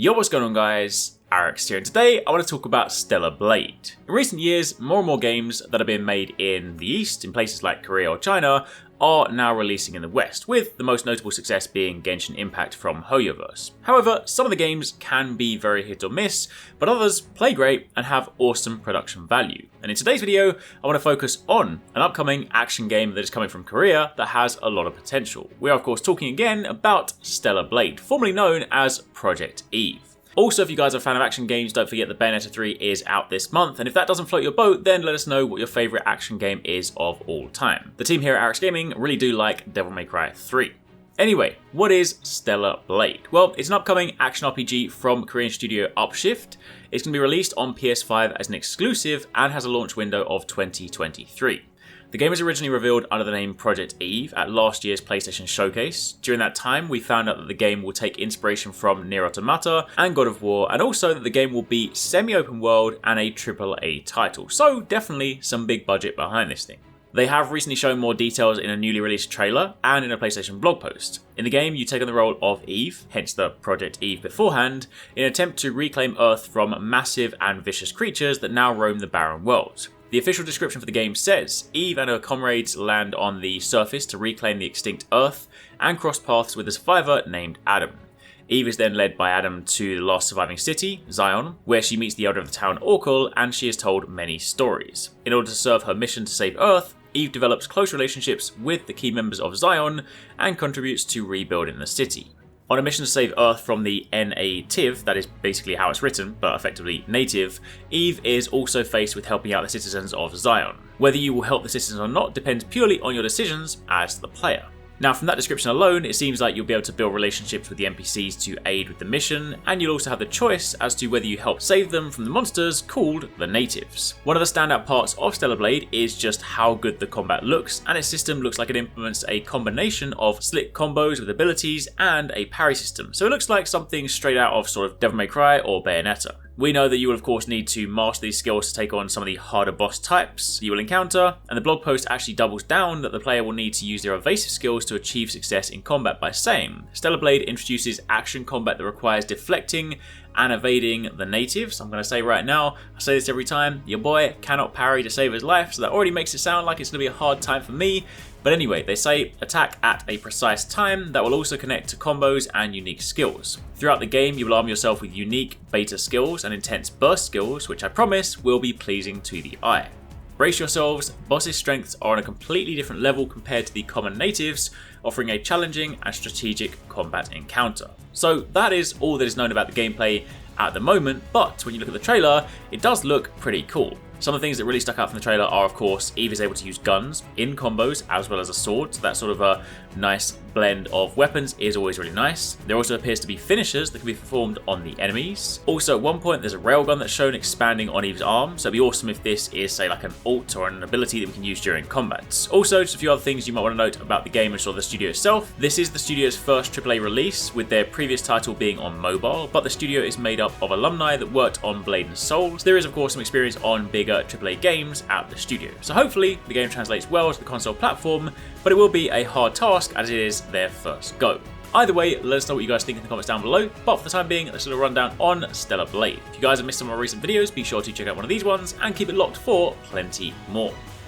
Yo, what's going on guys? HyperX here, and today I want to talk about Stellar Blade. In recent years, more and more games that are being made in the East, in places like Korea or China, are now releasing in the West, with the most notable success being Genshin Impact from Hoyoverse. However, some of the games can be very hit or miss, but others play great and have awesome production value. And in today's video, I want to focus on an upcoming action game that is coming from Korea that has a lot of potential. We are of course talking again about Stellar Blade, formerly known as Project Eve. Also, if you guys are a fan of action games, don't forget that Bayonetta 3 is out this month, and if that doesn't float your boat, then let us know what your favourite action game is of all time. The team here at HyperX Gaming really do like Devil May Cry 3. Anyway, what is Stellar Blade? Well, it's an upcoming action RPG from Korean studio Upshift. It's going to be released on PS5 as an exclusive and has a launch window of 2023. The game was originally revealed under the name Project Eve at last year's PlayStation Showcase. During that time, we found out that the game will take inspiration from Nier Automata and God of War, and also that the game will be semi-open world and a AAA title. So definitely some big budget behind this thing. They have recently shown more details in a newly released trailer and in a PlayStation blog post. In the game, you take on the role of Eve, hence the Project Eve beforehand, in an attempt to reclaim Earth from massive and vicious creatures that now roam the barren world. The official description for the game says, Eve and her comrades land on the surface to reclaim the extinct Earth and cross paths with a survivor named Adam. Eve is then led by Adam to the last surviving city, Zion, where she meets the elder of the town, Orkul, and she is told many stories. In order to serve her mission to save Earth, Eve develops close relationships with the key members of Zion and contributes to rebuilding the city. On a mission to save Earth from the native, that is basically how it's written, but effectively native, Eve is also faced with helping out the citizens of Zion. Whether you will help the citizens or not depends purely on your decisions as the player. Now, from that description alone, it seems like you'll be able to build relationships with the NPCs to aid with the mission, and you'll also have the choice as to whether you help save them from the monsters called the natives. One of the standout parts of Stellar Blade is just how good the combat looks, and its system looks like it implements a combination of slick combos with abilities and a parry system, so it looks like something straight out of sort of Devil May Cry or Bayonetta. We know that you will of course need to master these skills to take on some of the harder boss types you will encounter, and the blog post actually doubles down that the player will need to use their evasive skills to achieve success in combat by saying, Stellar Blade introduces action combat that requires deflecting and evading the natives. I'm going to say right now, I say this every time, your boy cannot parry to save his life, so that already makes it sound like it's going to be a hard time for me. But anyway, they say attack at a precise time that will also connect to combos and unique skills. Throughout the game, you will arm yourself with unique beta skills and intense burst skills, which I promise will be pleasing to the eye. Brace yourselves, bosses' strengths are on a completely different level compared to the common natives, offering a challenging and strategic combat encounter. So that is all that is known about the gameplay at the moment, but when you look at the trailer, it does look pretty cool. Some of the things that really stuck out from the trailer are, of course, Eve is able to use guns in combos as well as a sword, so that sort of a nice blend of weapons is always really nice. There also appears to be finishers that can be performed on the enemies. Also, at one point, there's a railgun that's shown expanding on Eve's arm, so it'd be awesome if this is, say, like an ult or an ability that we can use during combat. Also, just a few other things you might want to note about the game and sort of the studio itself. This is the studio's first AAA release, with their previous title being on mobile, but the studio is made up of alumni that worked on Blade and Soul, so there is, of course, some experience on bigger AAA games at the studio. So hopefully the game translates well to the console platform, but it will be a hard task as it is their first go. Either way, let us know what you guys think in the comments down below, but for the time being, let's do a rundown on Stellar Blade. If you guys have missed some of my recent videos, be sure to check out one of these ones and keep it locked for plenty more.